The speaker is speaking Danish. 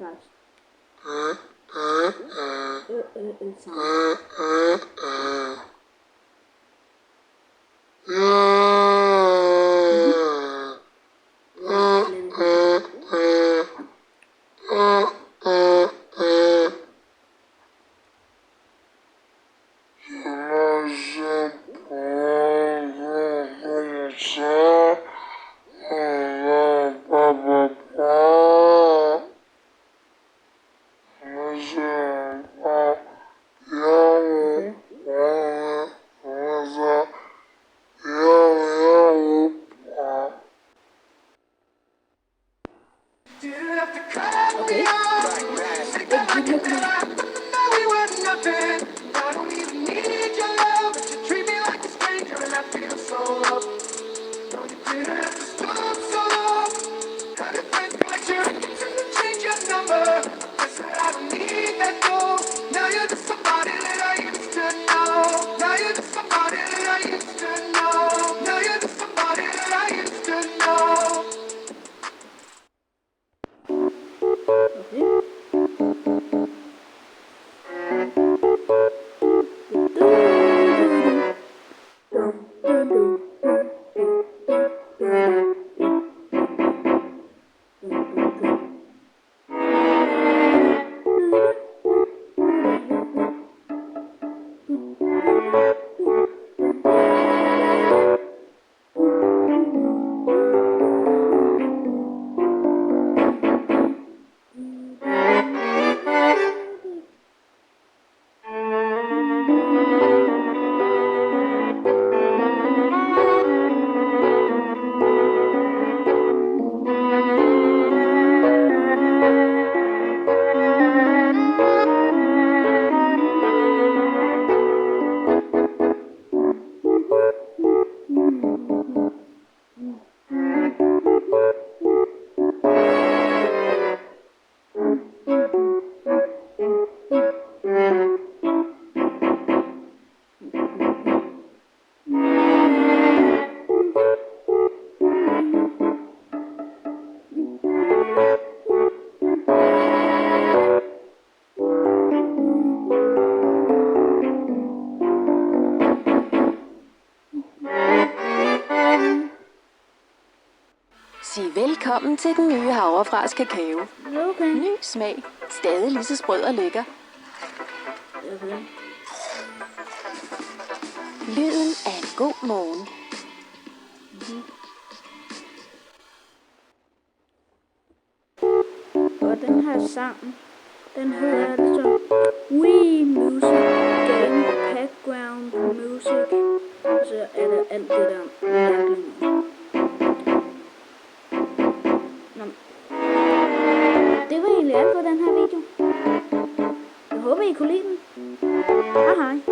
podcast. Okay. Sig velkommen til den nye havrefras kakao. Okay. Ny smag, stadig lige så sprød og lækker. Okay. Lyden af en god morgen. Og den her sang, den hedder altså We Music Game Background Music. Og så er der alt det der mærkelige noget. Nå. Det var egentlig alt for den her video. Jeg håber I kunne lide den. Hej hej.